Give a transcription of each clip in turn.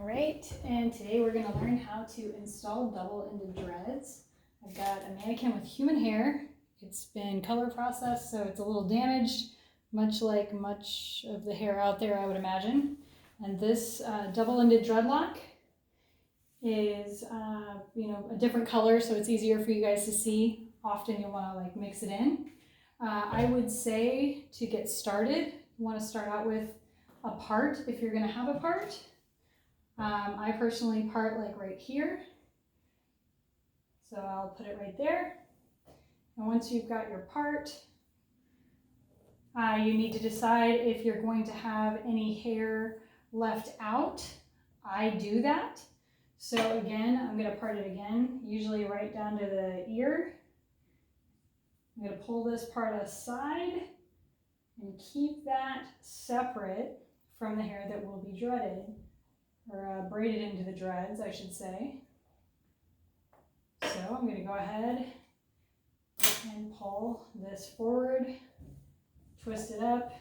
All right, and today we're going to learn how to install double-ended dreads. I've got a mannequin with human hair. It's been color processed, so it's a little damaged, much like much of the hair out there, I would imagine. And this double-ended dreadlock is, a different color, so it's easier for you guys to see. Often you'll want to mix it in. I would say to get started, you want to start out with a part if you're going to have a part. I personally part right here, so I'll put it right there. And once you've got your part, you need to decide if you're going to have any hair left out. I do that. So again, I'm going to part it again, usually right down to the ear. I'm going to pull this part aside and keep that separate from the hair that will be dreaded. Or braided into the dreads, I should say. So I'm going to go ahead and pull this forward, twist it up.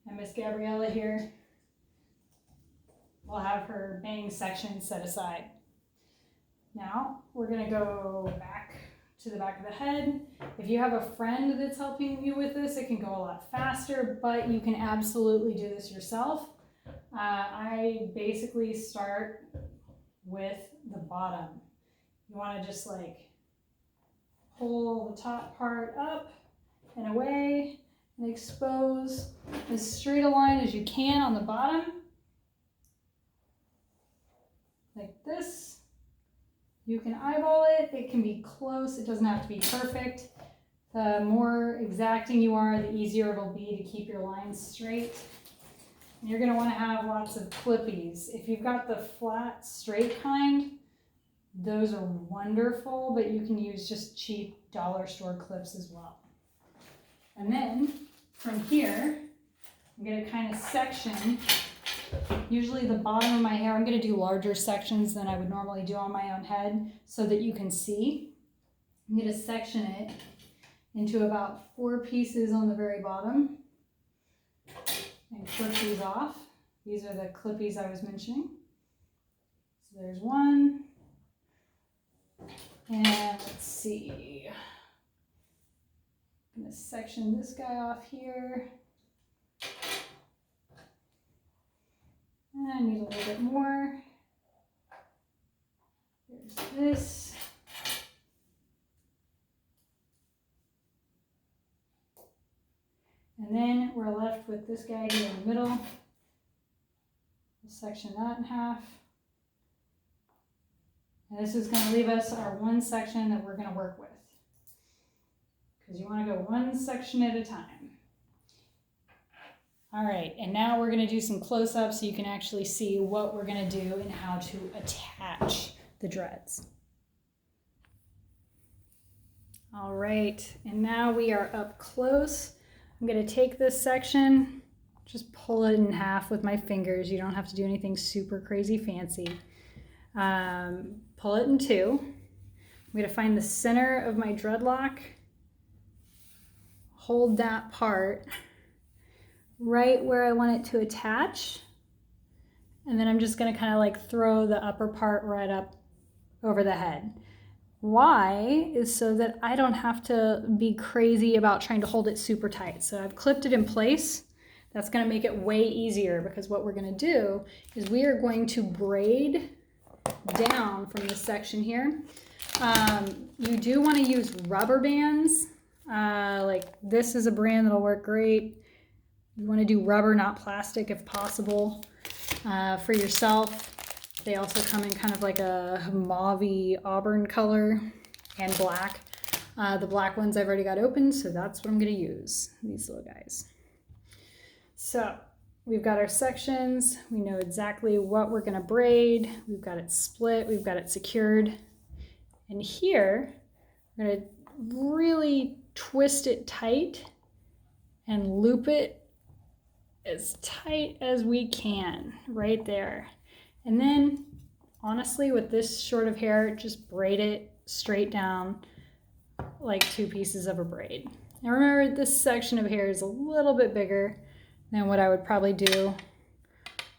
And Miss Gabriella here will have her bang section set aside. Now we're going to go back to the back of the head. If you have a friend that's helping you with this, it can go a lot faster, but you can absolutely do this yourself. I basically start with the bottom. You want to just pull the top part up and away and expose as straight a line as you can on the bottom, like this. You can eyeball it. It can be close. It doesn't have to be perfect. The more exacting you are, the easier it'll be to keep your lines straight. You're going to want to have lots of clippies. If you've got the flat, straight kind, those are wonderful, but you can use just cheap dollar store clips as well. And then from here, I'm going to kind of section, usually the bottom of my hair. I'm going to do larger sections than I would normally do on my own head so that you can see. I'm going to section it into about 4 pieces on the very bottom. And clip these off. These are the clippies I was mentioning. So there's one. And let's see. I'm going to section this guy off here. And I need a little bit more. There's this. And then we're left with this guy here in the middle. We'll section that in half. And this is going to leave us our one section that we're going to work with. Because you want to go one section at a time. All right, and now we're going to do some close-ups so you can actually see what we're going to do and how to attach the dreads. All right, and now we are up close. I'm going to take this section, just pull it in half with my fingers. You don't have to do anything super crazy fancy. Pull it in 2. I'm going to find the center of my dreadlock, hold that part right where I want it to attach, and then I'm just going to kind of throw the upper part right up over the head. Why is so that I don't have to be crazy about trying to hold it super tight. So I've clipped it in place. That's going to make it way easier because what we're going to do is we are going to braid down from this section here. You do want to use rubber bands. This is a brand that'll work great. You want to do rubber, not plastic if possible, for yourself. They also come in kind of like a mauve-y auburn color and black. The black ones I've already got open, so that's what I'm going to use, these little guys. So we've got our sections. We know exactly what we're going to braid. We've got it split. We've got it secured. And here, we're going to really twist it tight and loop it as tight as we can right there. And then, honestly, with this short of hair, just braid it straight down like 2 pieces of a braid. Now remember, this section of hair is a little bit bigger than what I would probably do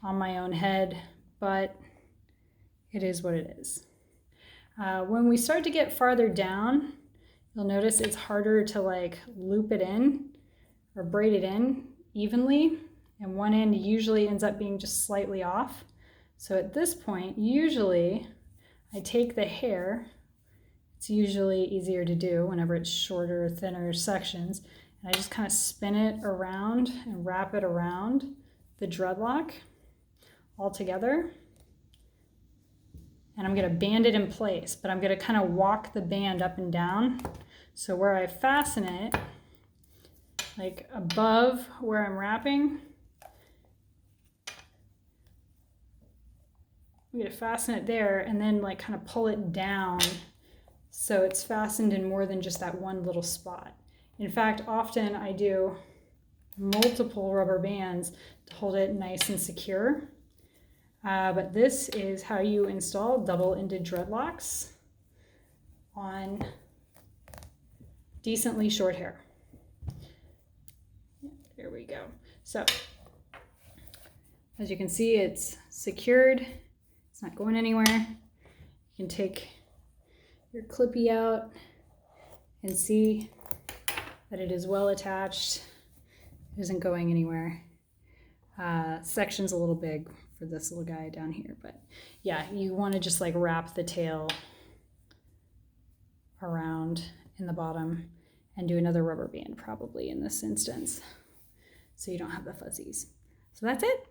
on my own head, but it is what it is. When we start to get farther down, you'll notice it's harder to like loop it in or braid it in evenly, and one end usually ends up being just slightly off. So at this point, usually I take the hair, it's usually easier to do whenever it's shorter, thinner sections, and I just kind of spin it around and wrap it around the dreadlock all together. And I'm going to band it in place, but I'm going to kind of walk the band up and down. So where I fasten it, like above where I'm wrapping, I'm going to fasten it there and then like kind of pull it down so it's fastened in more than just that one little spot. In fact, often I do multiple rubber bands to hold it nice and secure. But this is how you install double-ended dreadlocks on decently short hair. There we go. So as you can see, it's secured. It's not going anywhere. You can take your clippy out and see that it is well attached. It isn't going anywhere. Section's a little big for this little guy down here, but yeah, you want to just like wrap the tail around in the bottom and do another rubber band probably in this instance, so you don't have the fuzzies. So that's it.